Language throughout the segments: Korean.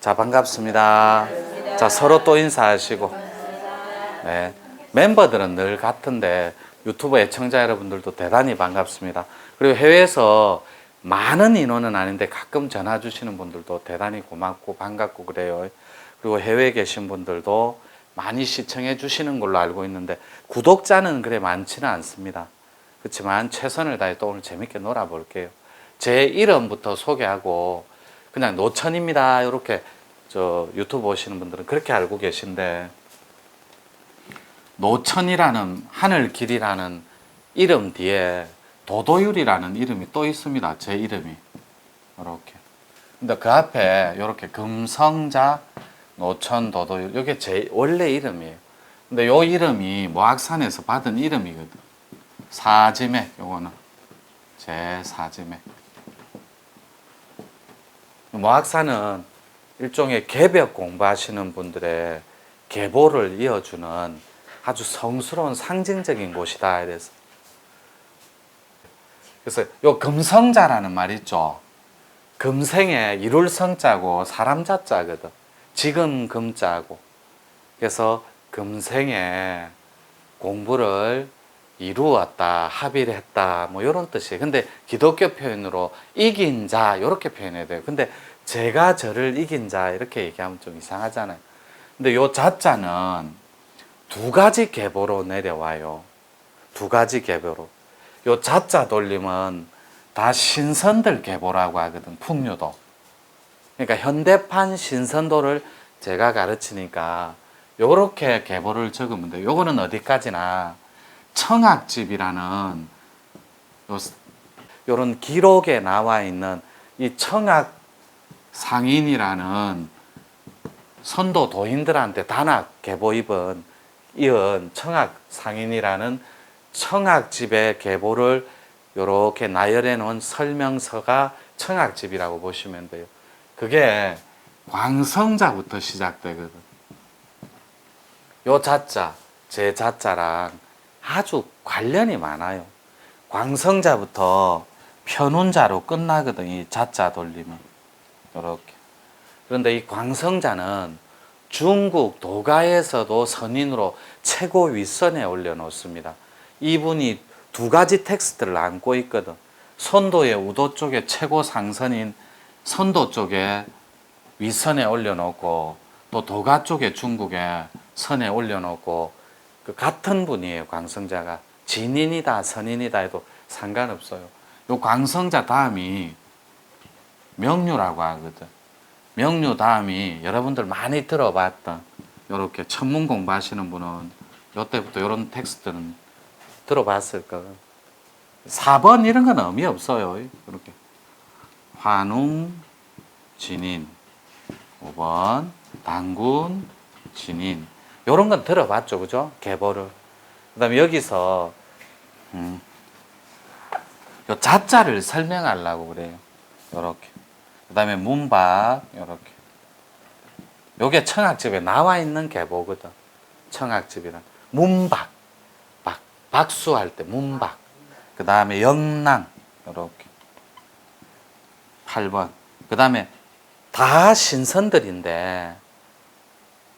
자, 반갑습니다. 자, 서로 또 인사하시고. 네. 멤버들은 늘 같은데 유튜브 애청자 여러분들도 대단히 반갑습니다. 그리고 해외에서 많은 인원은 아닌데 가끔 전화 주시는 분들도 대단히 고맙고 반갑고 그래요. 그리고 해외에 계신 분들도 많이 시청해 주시는 걸로 알고 있는데 구독자는 그래 많지는 않습니다. 그렇지만 최선을 다해 또 오늘 재밌게 놀아볼게요. 제 이름부터 소개하고 그냥 노천입니다. 이렇게 저 유튜브 보시는 분들은 그렇게 알고 계신데, 노천이라는 하늘길이라는 이름 뒤에 도도율이라는 이름이 또 있습니다. 제 이름이 이렇게. 근데 그 앞에 이렇게 금성자 노천 도도율, 이게 제 원래 이름이에요. 근데 요 이름이 모악산에서 받은 이름이거든. 사지맥, 요거는 제 사지맥. 모악산은 일종의 개벽 공부하시는 분들의 계보를 이어주는 아주 성스러운 상징적인 곳이다. 이래서. 그래서 요 금성자라는 말 있죠. 금생에 이룰 성자고 사람 자자거든. 지금 금자고. 그래서 금생에 공부를 이루었다, 합의를 했다, 뭐 이런 뜻이에요. 근데 기독교 표현으로 이긴 자 이렇게 표현해야 돼요. 근데 제가 저를 이긴 자 이렇게 얘기하면 좀 이상하잖아요. 근데 요 자자는 두 가지 계보로 내려와요. 두 가지 계보로. 요 자자 돌림은 다 신선들 계보라고 하거든. 풍류도. 그러니까 현대판 신선도를 제가 가르치니까 요렇게 계보를 적으면 돼요. 요거는 어디까지나 청학집이라는 요런 기록에 나와 있는 이 청학 상인이라는 선도 도인들한테 단학 계보 이은 청학 상인이라는 청학집의 계보를 요렇게 나열해 놓은 설명서가 청학집이라고 보시면 돼요. 그게 광성자부터 시작되거든. 요 자자, 제 자자랑 아주 관련이 많아요. 광성자부터 편운자로 끝나거든, 이 자자 돌림은. 이렇게. 그런데 이 광성자는 중국 도가에서도 선인으로 최고 윗선에 올려놓습니다. 이분이 두 가지 텍스트를 안고 있거든. 선도의 우도 쪽에 최고 상선인 선도 쪽에 윗선에 올려놓고, 또 도가 쪽에 중국에 선에 올려놓고, 그 같은 분이에요. 광성자가 진인이다 선인이다 해도 상관없어요. 요 광성자 다음이 명류라고 하거든. 명류 다음이 여러분들 많이 들어봤던, 요렇게 천문 공부하시는 분은 요때부터 요런 텍스트는 들어봤을 거예요. 4번 이런 건 의미 없어요. 이렇게 환웅 진인, 5번 당군 진인, 요런 건 들어봤죠. 그죠? 계보를. 그 다음에 여기서 요 자자를 설명하려고 그래요. 요렇게. 그 다음에 문박, 요렇게. 요게 청학집에 나와 있는 계보거든. 청학집이란. 문박. 박수할 때 문박. 그 다음에 영랑. 요렇게. 8번. 그 다음에 다 신선들인데,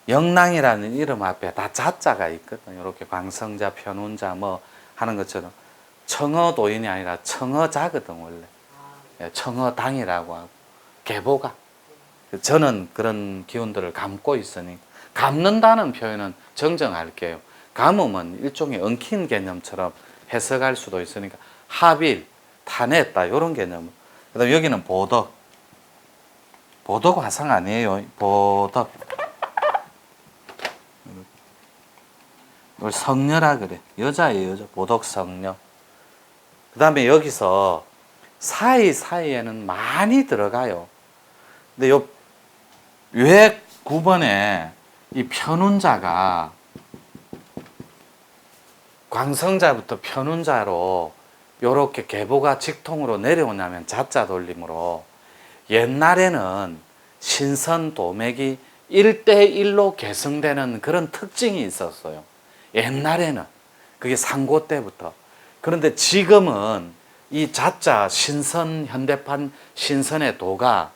영랑이라는 이름 앞에 다 자자가 있거든. 이렇게 광성자, 편운자 뭐 하는 것처럼 청어도인이 아니라 청어자거든 원래. 청어당이라고 하고. 계보가. 저는 그런 기운들을 감고 있으니, 감는다는 표현은 정정할게요. 감으면 일종의 엉킨 개념처럼 해석할 수도 있으니까 합일, 타냈다 이런 개념. 그 다음에 여기는 보덕. 보덕 화상 아니에요. 보덕. 이걸 성녀라 그래. 여자예요, 여자. 보덕 성녀. 그 다음에 여기서 사이사이에는 많이 들어가요. 근데 왜 9번에 이 편운자가 광성자부터 편운자로 요렇게 계보가 직통으로 내려오냐면 자자 돌림으로, 옛날에는 신선 도맥이 1대1로 계승되는 그런 특징이 있었어요. 옛날에는. 그게 상고 때부터. 그런데 지금은 이 자자 신선, 현대판 신선의 도가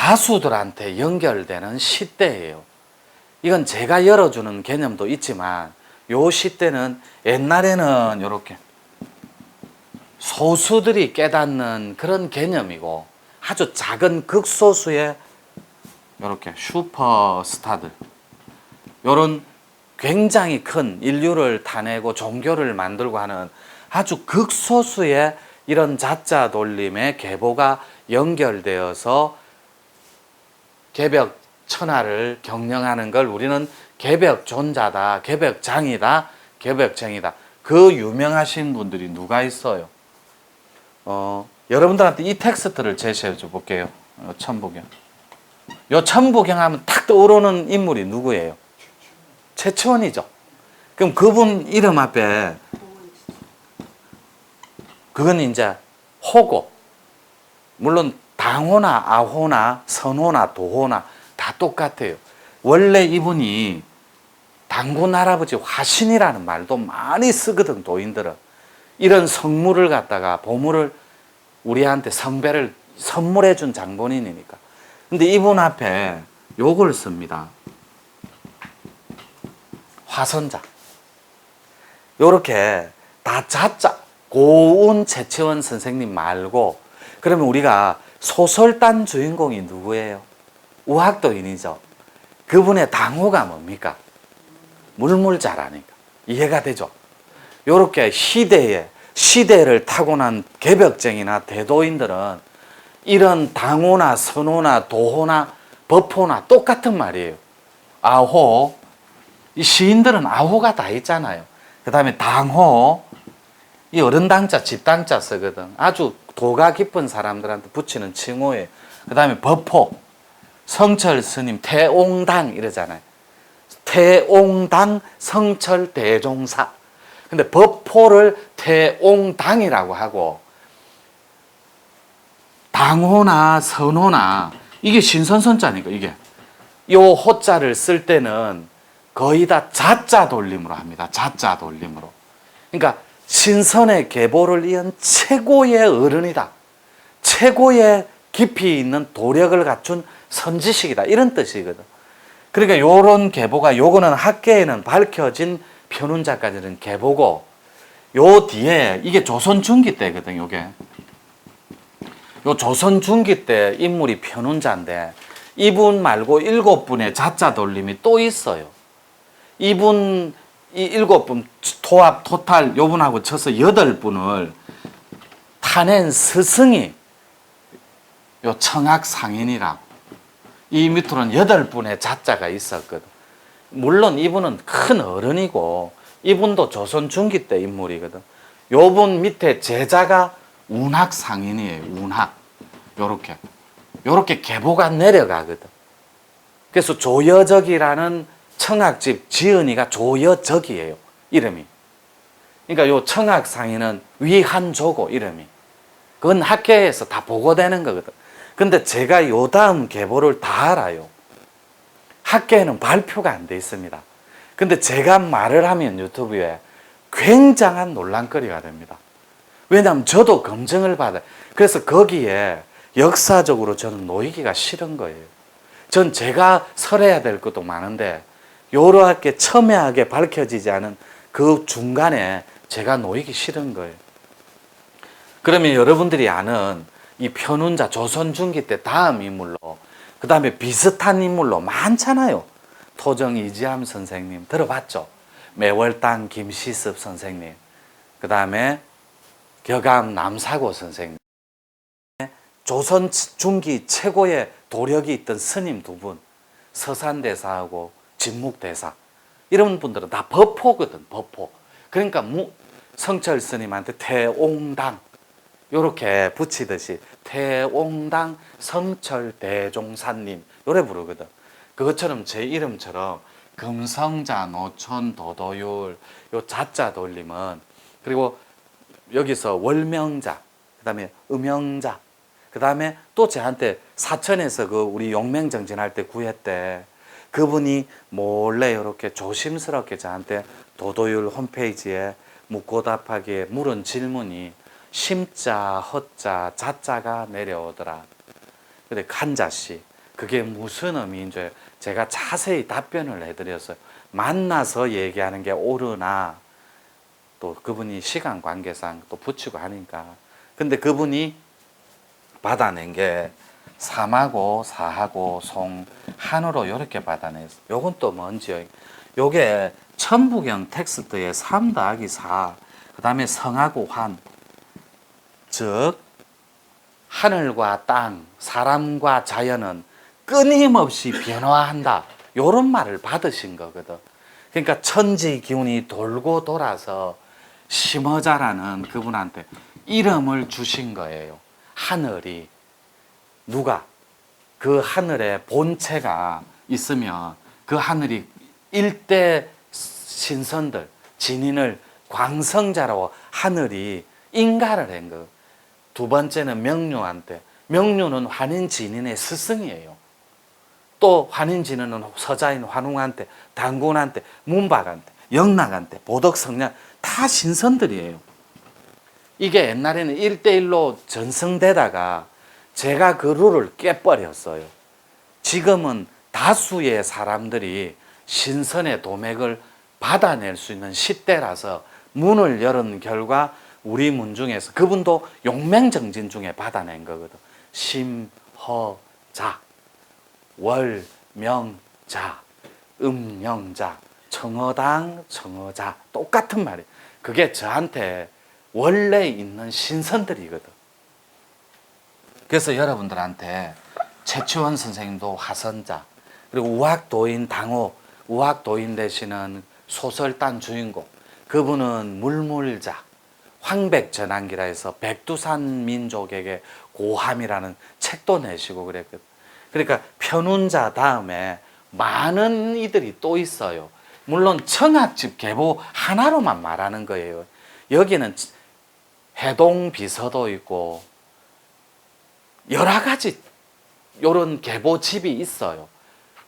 다수들한테 연결되는 시대예요. 이건 제가 열어주는 개념도 있지만 요 시대는 옛날에는 이렇게 소수들이 깨닫는 그런 개념이고 아주 작은 극소수의 이렇게 슈퍼스타들, 이런 굉장히 큰 인류를 타내고 종교를 만들고 하는 아주 극소수의 이런 자자 돌림의 계보가 연결되어서 개벽 천하를 경영하는 걸 우리는 개벽존자다, 개벽장이다, 개벽쟁이다. 그 유명하신 분들이 누가 있어요? 여러분들한테 이 텍스트를 제시해 줘 볼게요. 천부경. 요 천부경 하면 탁 떠오르는 인물이 누구예요? 최치원이죠. 그럼 그분 이름 앞에 그건 이제 호고. 물론 당호나 아호나 선호나 도호나 다 똑같아요. 원래 이분이 당군 할아버지 화신이라는 말도 많이 쓰거든, 도인들은. 이런 성물을 갖다가 보물을 우리한테 성배를 선물해 준 장본인이니까. 근데 이분 앞에 요걸 씁니다. 화선자. 요렇게 다 자자. 고운 최치원 선생님 말고, 그러면 우리가 소설단 주인공이 누구예요? 우학도인이죠. 그분의 당호가 뭡니까? 물물자라니까. 이해가 되죠? 요렇게 시대를 타고난 개벽쟁이나 대도인들은 이런 당호나 선호나 도호나 법호나 똑같은 말이에요. 아호, 이 시인들은 아호가 다 있잖아요. 그 다음에 당호, 이 어른당자, 집당자 쓰거든. 아주 도가 깊은 사람들한테 붙이는 칭호예요. 그 다음에 법호, 성철 스님 태옹당 이러잖아요. 태옹당 성철 대종사. 근데 법호를 태옹당이라고 하고, 당호나 선호나 이게 신선선자니까. 이게 요 호자를 쓸 때는 거의 다 자자 돌림으로 합니다. 자자 돌림으로. 그러니까 신선의 계보를 이은 최고의 어른이다. 최고의 깊이 있는 도력을 갖춘 선지식이다. 이런 뜻이거든. 그러니까 요런 계보가, 요거는 학계에는 밝혀진 편운자까지는 계보고, 요 뒤에 이게 조선 중기 때거든. 요게 요 조선 중기 때 인물이 편운자인데, 이분 말고 7분의 자자 돌림이 또 있어요. 이분 이 7분 토합 토탈 요분하고 쳐서 8분을 타낸 스승이 요 청학상인이라고. 이 밑으로는 8분의 자자가 있었거든. 물론 이분은 큰 어른이고 이분도 조선 중기 때 인물이거든. 요분 밑에 제자가 운학상인이에요. 운학. 요렇게 계보가 내려가거든. 그래서 조여적이라는 청학집 지은이가 조여적이에요. 이름이. 그러니까 요 청학상인은 위한조고 이름이. 그건 학계에서 다 보고되는 거거든. 근데 제가 요 다음 계보를 다 알아요. 학계에는 발표가 안 돼 있습니다. 근데 제가 말을 하면 유튜브에 굉장한 논란거리가 됩니다. 왜냐하면 저도 검증을 받아요. 그래서 거기에 역사적으로 저는 놓이기가 싫은 거예요. 전 제가 설해야 될 것도 많은데 요렇게 첨예하게 밝혀지지 않은 그 중간에 제가 놓이기 싫은 거예요. 그러면 여러분들이 아는 이 편운자 조선 중기 때 다음 인물로, 그 다음에 비슷한 인물로 많잖아요. 토정 이지함 선생님 들어봤죠? 매월당 김시습 선생님, 그 다음에 격암 남사고 선생님, 조선 중기 최고의 도력이 있던 스님 2분, 서산대사하고 진묵대사, 이런 분들은 다 법호거든. 법호. 그러니까 성철 스님한테 태옹당 요렇게 붙이듯이 태옹당 성철 대종사님 요래 부르거든. 그것처럼 제 이름처럼 금성자, 노천, 도도율 요 자자 돌림은, 그리고 여기서 월명자, 그 다음에 음영자, 그 다음에 또 저한테 사천에서 그 우리 용맹정진할 때 구했대. 그분이 몰래 이렇게 조심스럽게 저한테 도도율 홈페이지에 묻고 답하기에 물은 질문이 심자, 허자, 자자가 내려오더라. 근데 한자씨, 그게 무슨 의미인지 제가 자세히 답변을 해드렸어요. 만나서 얘기하는 게 옳으나 또 그분이 시간 관계상 또 붙이고 하니까. 근데 그분이 받아낸 게 삼하고 사하고 송 한으로 이렇게 받아냈어. 요건 또 뭔지요? 요게 천부경 텍스트에 3 더하기 4, 그 다음에 성하고 환, 즉 하늘과 땅, 사람과 자연은 끊임없이 변화한다. 요런 말을 받으신 거거든. 그러니까 천지 기운이 돌고 돌아서 심어자라는 그분한테 이름을 주신 거예요. 하늘이. 누가? 그 하늘에 본체가 있으면 그 하늘이 일대 신선들, 진인을 광성자라고 하늘이 인가를 한 거. 두 번째는 명류한테. 명류는 환인진인의 스승이에요. 또 환인진인은 서자인 환웅한테, 단군한테, 문박한테, 영락한테, 보덕성냥 다 신선들이에요. 이게 옛날에는 1대1로 전승되다가 제가 그 룰을 깨버렸어요. 지금은 다수의 사람들이 신선의 도맥을 받아낼 수 있는 시대라서 문을 열은 결과 우리 문 중에서 그분도 용맹정진 중에 받아낸 거거든. 심허자, 월명자, 음명자, 청어당, 청어자 똑같은 말이에요. 그게 저한테 원래 있는 신선들이거든. 그래서 여러분들한테 최치원 선생님도 화선자, 그리고 우학도인 당호, 우학도인 되시는 소설단 주인공, 그분은 물물자, 황백전환기라 해서 백두산 민족에게 고함이라는 책도 내시고 그랬거든. 그러니까 편운자 다음에 많은 이들이 또 있어요. 물론 청학집 계보 하나로만 말하는 거예요. 여기는 해동비서도 있고 여러 가지 이런 계보집이 있어요.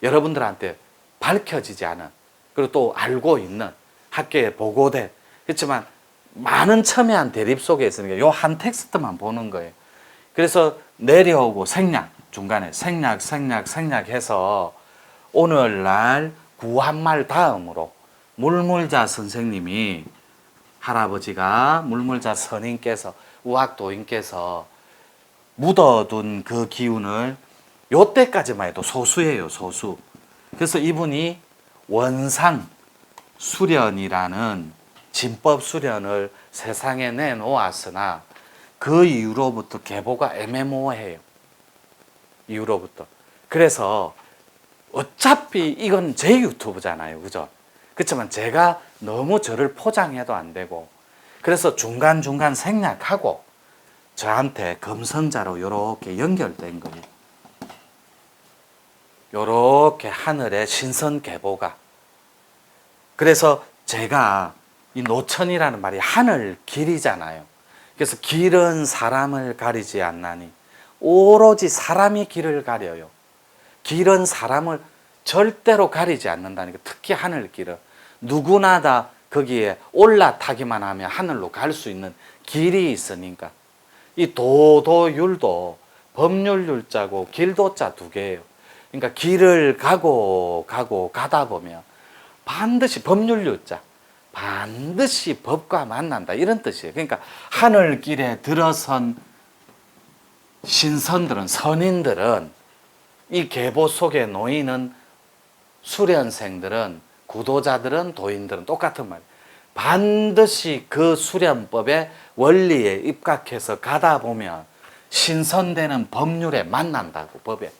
여러분들한테 밝혀지지 않은, 그리고 또 알고 있는, 학계에 보고된, 그렇지만 많은 첨예한 대립 속에 있으니까 요 한 텍스트만 보는 거예요. 그래서 내려오고 생략, 중간에 생략 해서 오늘날 구한말 다음으로 물물자 선생님이, 할아버지가 물물자 선인께서, 우학도인께서 묻어둔 그 기운을 요때까지만 해도 소수예요, 소수. 그래서 이분이 원상 수련이라는 진법 수련을 세상에 내놓았으나 그 이후로부터 계보가 애매모호해요. 이후로부터. 그래서 어차피 이건 제 유튜브잖아요, 그죠? 그렇지만 제가 너무 저를 포장해도 안 되고, 그래서 중간중간 생략하고 저한테 금성자로 이렇게 연결된 거예요. 이렇게 하늘의 신선 계보가. 그래서 제가 이 노천이라는 말이 하늘 길이잖아요. 그래서 길은 사람을 가리지 않나니 오로지 사람이 길을 가려요. 길은 사람을 절대로 가리지 않는다니까. 특히 하늘길은 누구나 다 거기에 올라타기만 하면 하늘로 갈 수 있는 길이 있으니까. 이 도도율도 법률율자고 길도자 두 개예요. 그러니까 길을 가다 보면 반드시 법률율자, 반드시 법과 만난다, 이런 뜻이에요. 그러니까 하늘길에 들어선 신선들은, 선인들은, 이 계보 속에 놓이는 수련생들은, 구도자들은, 도인들은 똑같은 말이에요. 반드시 그 수련법의 원리에 입각해서 가다 보면 신선되는 법률에 만난다고, 법에.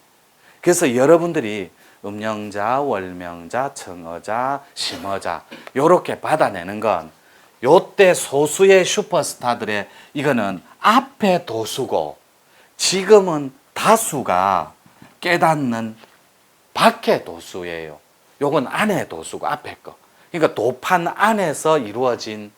그래서 여러분들이 음영자, 월명자, 청어자, 심어자 요렇게 받아내는 건 요때 소수의 슈퍼스타들의, 이거는 앞에 도수고 지금은 다수가 깨닫는 밖의 도수예요. 요건 안의 도수고 앞에 거. 그러니까 도판 안에서 이루어진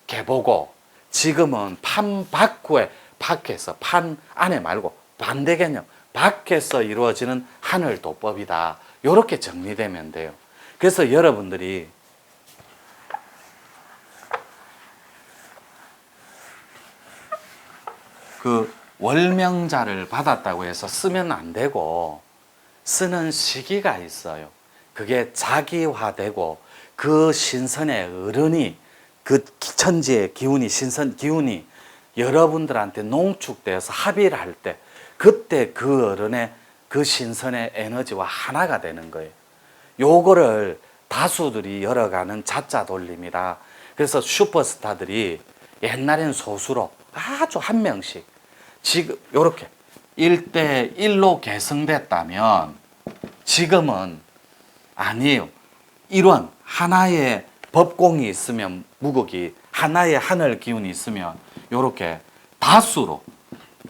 계보고, 지금은 판 밖에, 밖에서, 판 안에 말고 반대 개념, 밖에서 이루어지는 하늘 도법이다. 이렇게 정리되면 돼요. 그래서 여러분들이 그 월명자를 받았다고 해서 쓰면 안 되고, 쓰는 시기가 있어요. 그게 자기화되고 그 신선의 어른이 그 천지의 기운이 신선 기운이 여러분들한테 농축되어서 합의를 할 때 그때 그 어른의 그 신선의 에너지와 하나가 되는 거예요. 요거를 다수들이 열어가는 자자 돌림이라. 그래서 슈퍼스타들이 옛날엔 소수로 아주 한 명씩 지금 요렇게 1대1로 계승됐다면 지금은 아니에요. 일원 하나의 법공이 있으면 무극이 하나의 하늘 기운이 있으면 요렇게 다수로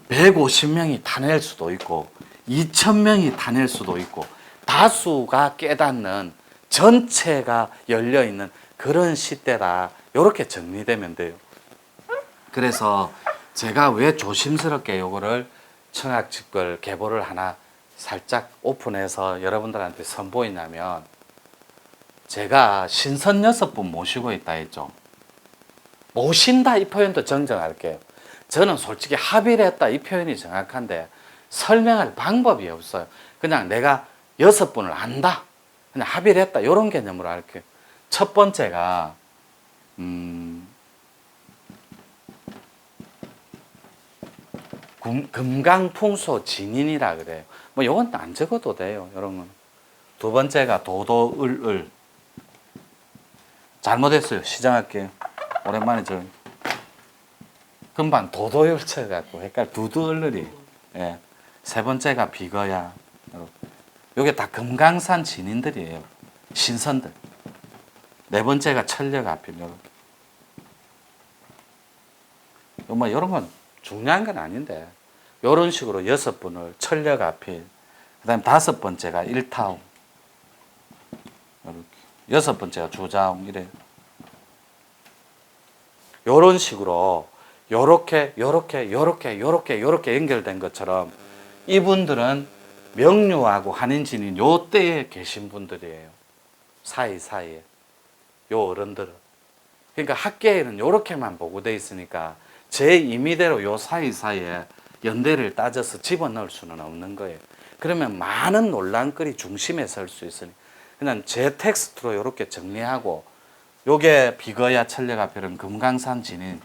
150명이 타낼 수도 있고 2000명이 타낼 수도 있고 다수가 깨닫는 전체가 열려있는 그런 시대다. 이렇게 정리되면 돼요. 그래서 제가 왜 조심스럽게 요거를 청학집걸 계보를 하나 살짝 오픈해서 여러분들한테 선보이냐면 제가 신선 6분 모시고 있다 했죠. 모신다 이 표현도 정정할게요. 저는 솔직히 합의를 했다 이 표현이 정확한데 설명할 방법이 없어요. 그냥 내가 6분을 안다. 그냥 합의를 했다. 이런 개념으로 할게요. 첫 번째가 금강풍소 진인이라 그래요. 뭐 이건 안 적어도 돼요. 이런 건. 두 번째가 도도을을. 잘못했어요. 시정할게요. 오랜만에 저 금방 도도을 쳐갖고 헷갈려. 두두을을이. 예. 세 번째가 비거야. 요게 다 금강산 진인들이에요. 신선들. 네 번째가 천력 앞임. 뭐 이런 건 중요한 건 아닌데 이런 식으로 6분을 천력 앞임. 그 다음에 5번째가 일타움. 이렇게 6번째가 조자움 이래요. 이런 식으로 요렇게 연결된 것처럼 이분들은 명류하고 한인진인 요 때에 계신 분들이에요. 사이사이에. 요 어른들은. 그러니까 학계에는 요렇게만 보고돼 있으니까 제 임의대로 요 사이사이에 연대를 따져서 집어넣을 수는 없는 거예요. 그러면 많은 논란거리 중심에 설 수 있으니 그냥 제 텍스트로 요렇게 정리하고 요게 비거야 천력아별은 금강산 진인,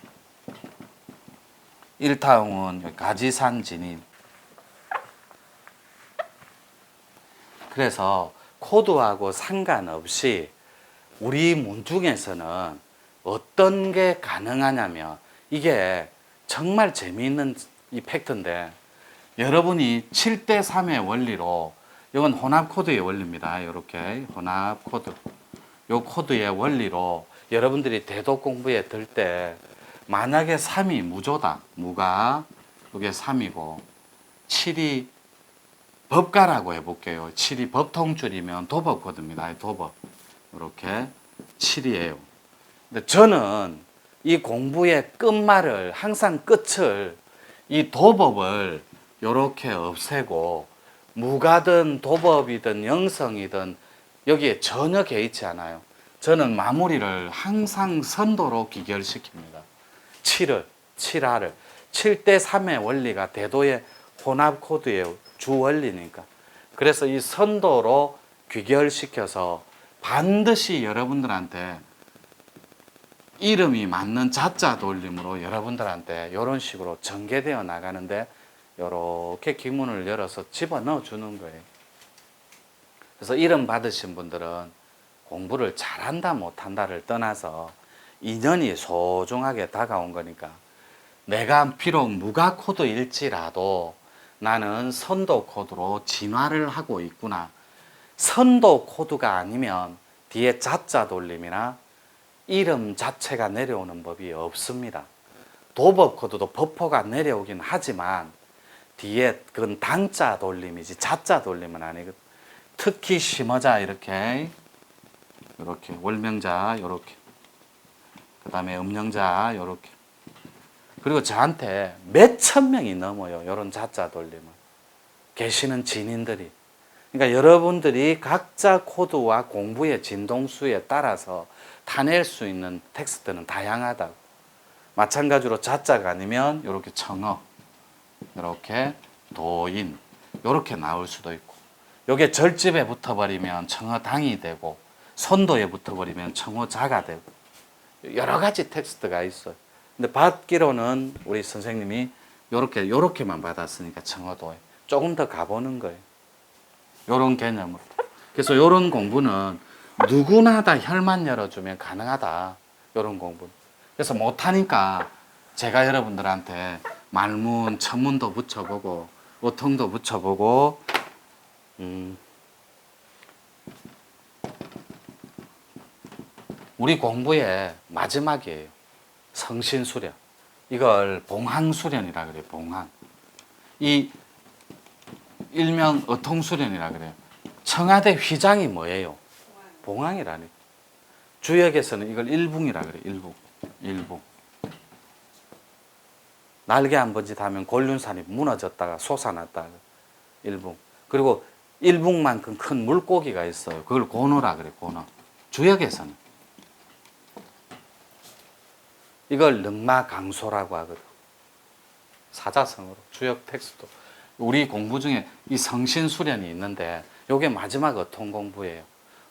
일타웅은 가지산 진인. 그래서 코드하고 상관없이 우리 문중에서는 어떤 게 가능하냐면 이게 정말 재미있는 이 팩트인데 여러분이 7대3의 원리로 이건 혼합 코드의 원리입니다. 이렇게 혼합 코드. 요 코드의 원리로 여러분들이 대도 공부에 들 때 만약에 3이 무조다. 무가 이게 3이고 7이 법가라고 해볼게요. 7이 법통줄이면 도법 코드입니다. 도법. 이렇게 7이에요. 근데 저는 이 공부의 끝말을 항상 끝을 이 도법을 이렇게 없애고 무가든 도법이든 영성이든 여기에 전혀 개의치 않아요. 저는 마무리를 항상 선도로 귀결시킵니다. 7을, 7하를. 7대3의 원리가 대도의 혼합 코드의 주 원리니까. 그래서 이 선도로 귀결시켜서 반드시 여러분들한테 이름이 맞는 자자 돌림으로 여러분들한테 이런 식으로 전개되어 나가는데 이렇게 기문을 열어서 집어넣어 주는 거예요. 그래서 이름 받으신 분들은 공부를 잘한다 못한다를 떠나서 인연이 소중하게 다가온 거니까 내가 비록 무가 코드일지라도 나는 선도 코드로 진화를 하고 있구나. 선도 코드가 아니면 뒤에 자자 돌림이나 이름 자체가 내려오는 법이 없습니다. 도법 코드도 법호가 내려오긴 하지만 뒤에 그건 당자 돌림이지 자자 돌림은 아니거든. 특히 심어자 이렇게 월명자 이렇게 그 다음에 음령자 이렇게 그리고 저한테 몇천 명이 넘어요. 이런 자자 돌림을 계시는 진인들이. 그러니까 여러분들이 각자 코드와 공부의 진동수에 따라서 타낼 수 있는 텍스트는 다양하다고. 마찬가지로 자자가 아니면 이렇게 청어, 이렇게 도인 이렇게 나올 수도 있고 요게 절집에 붙어버리면 청어당이 되고 손도에 붙어버리면 청어자가 되고 여러 가지 텍스트가 있어요. 근데 받기로는 우리 선생님이 요렇게만 받았으니까 청어도에 조금 더 가보는 거예요. 요런 개념으로. 그래서 요런 공부는 누구나 다 혈만 열어주면 가능하다. 요런 공부. 그래서 못하니까 제가 여러분들한테 말문, 천문도 붙여보고 어통도 붙여보고 우리 공부의 마지막이에요. 성신수련. 이걸 봉황수련이라 그래요. 봉황. 이 일명 어통수련이라 그래요. 청와대 휘장이 뭐예요? 봉황이라니. 주역에서는 이걸 일붕이라 그래요. 일붕. 일붕. 날개 한 번짓 하면 곤륜산이 무너졌다가 솟아났다가 일붕. 그리고 일붕만큼 큰 물고기가 있어요. 그걸 고노라 그래요. 고노. 주역에서는. 이걸 능마강소라고 하거든. 사자성어로. 주역 텍스트. 우리 공부 중에 이 성신수련이 있는데 이게 마지막 어통 공부예요.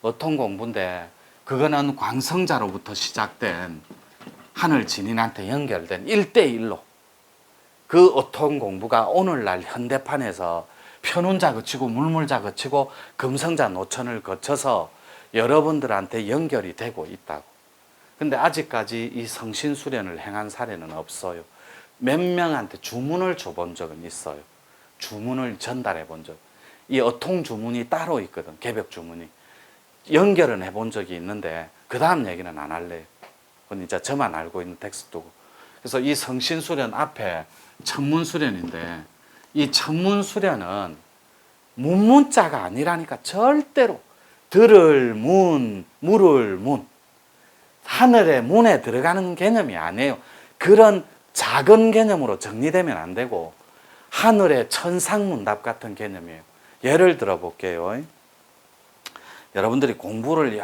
어통 공부인데 그거는 광성자로부터 시작된 하늘 진인한테 연결된 1대1로 그 어통 공부가 오늘날 현대판에서 편운자 거치고 물물자 거치고 금성자 노천을 거쳐서 여러분들한테 연결이 되고 있다고. 근데 아직까지 이 성신수련을 행한 사례는 없어요. 몇 명한테 주문을 줘본 적은 있어요. 주문을 전달해 본 적. 이 어통 주문이 따로 있거든. 개벽 주문이. 연결은 해본 적이 있는데 그 다음 얘기는 안 할래요. 그건 이제 저만 알고 있는 텍스트고. 그래서 이 성신수련 앞에 천문수련인데 이 천문수련은 문문자가 아니라니까. 절대로 들을 문, 물을 문, 하늘의 문에 들어가는 개념이 아니에요. 그런 작은 개념으로 정리되면 안 되고 하늘의 천상문답 같은 개념이에요. 예를 들어 볼게요. 여러분들이 공부를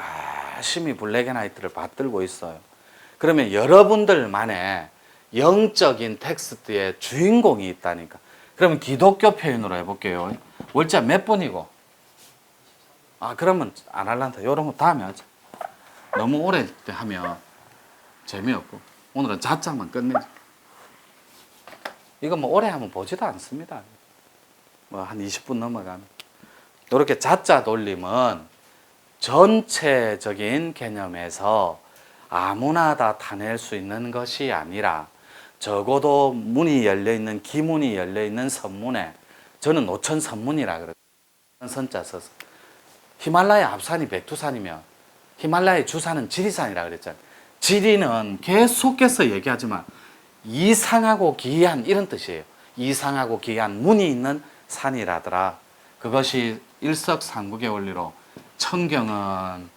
열심히 블랙앤화이트를 받들고 있어요. 그러면 여러분들만의 영적인 텍스트의 주인공이 있다니까. 그러면 기독교 표현으로 해볼게요. 월자 몇 번이고? 그러면 안 할란다. 이런 거 다음에 하자. 너무 오래 하면 재미없고 오늘은 자자만 끝내자. 이거 뭐 오래 하면 보지도 않습니다. 뭐 한 20분 넘어가면. 이렇게 자자 돌림은 전체적인 개념에서 아무나 다 타낼 수 있는 것이 아니라 적어도 문이 열려있는, 기문이 열려있는 선문에, 저는 노천 선문이라 그래요. 선자 써서. 히말라야 앞산이 백두산이면 히말라야 주산은 지리산이라 그랬잖아요. 지리는 계속해서 얘기하지만 이상하고 기이한 이런 뜻이에요. 이상하고 기이한 문이 있는 산이라더라. 그것이 일석삼국의 원리로 천경은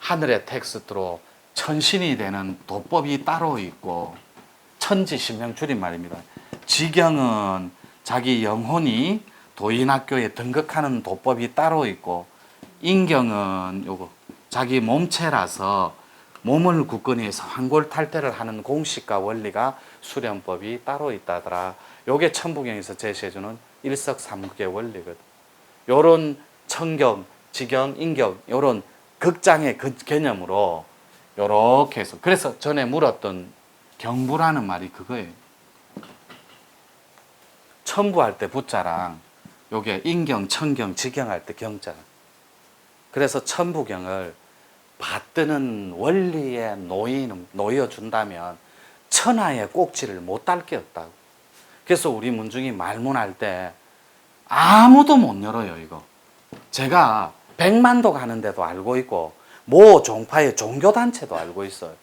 하늘의 텍스트로 천신이 되는 도법이 따로 있고, 천지신명 줄임말입니다. 지경은 자기 영혼이 도인학교에 등극하는 도법이 따로 있고, 인경은 요거 자기 몸체라서 몸을 굳건히 해서 환골탈태를 하는 공식과 원리가 수련법이 따로 있다더라. 요게 천부경에서 제시해주는 일석삼국의 원리거든. 요런 천경, 지경, 인경, 요런 극장의 그 개념으로 요렇게 해서, 그래서 전에 물었던 경부라는 말이 그거예요. 천부할 때 부자랑 요게 인경, 천경, 지경할 때 경자. 그래서 천부경을 받드는 원리에 놓여준다면 천하의 꼭지를 못 달 게 없다고. 그래서 우리 문중이 말문할 때 아무도 못 열어요, 이거. 제가 100만도 가는데도 알고 있고, 모 종파의 종교단체도 알고 있어요.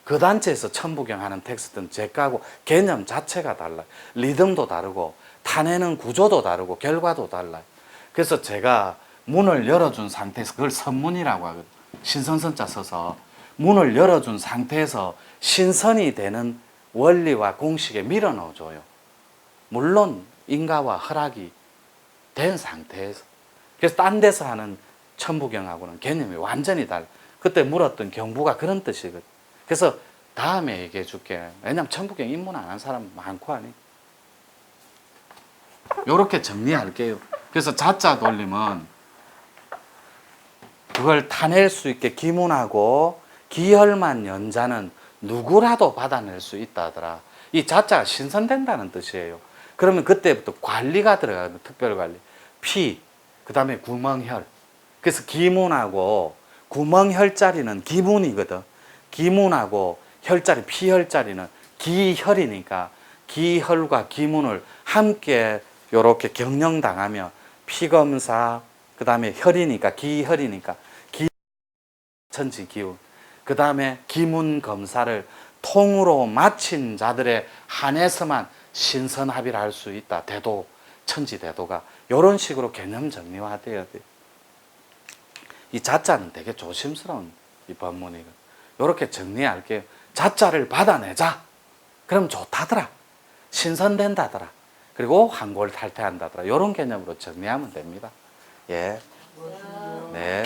그 단체에서 천부경 하는 텍스트는 제 거하고 개념 자체가 달라요. 리듬도 다르고, 타내는 구조도 다르고, 결과도 달라요. 그래서 제가 문을 열어준 상태에서, 그걸 선문이라고 하거든요. 신선선자 써서 문을 열어준 상태에서 신선이 되는 원리와 공식에 밀어 넣어줘요. 물론 인가와 허락이 된 상태에서. 그래서 딴 데서 하는 천부경하고는 개념이 완전히 달라. 그때 물었던 경부가 그런 뜻이거든. 그래서 다음에 얘기해 줄게. 왜냐면 천부경 입문 안 한 사람 많고 하니. 요렇게 정리할게요. 그래서 자자 돌림은 그걸 타낼 수 있게 기문하고 기혈만 연자는 누구라도 받아낼 수 있다 하더라. 이 자자가 신선된다는 뜻이에요. 그러면 그때부터 관리가 들어가거든. 특별관리. 피, 그 다음에 구멍혈. 그래서 기문하고 구멍혈자리는 기문이거든. 기문하고 혈자리, 피혈자리는 기혈이니까 기혈과 기문을 함께 요렇게 경영당하며 피검사, 그 다음에 혈이니까 기혈이니까 천지기운, 그 다음에 기문검사를 통으로 마친 자들의 한해서만 신선합의를 할 수 있다. 대도, 천지대도가 이런 식으로 개념 정리화되어야 돼요. 이 자자는 되게 조심스러운 이 법문이거든. 이렇게 정리할게요. 자자를 받아내자. 그럼 좋다더라. 신선된다더라. 그리고 환골탈태한다더라. 이런 개념으로 정리하면 됩니다. 예. 네.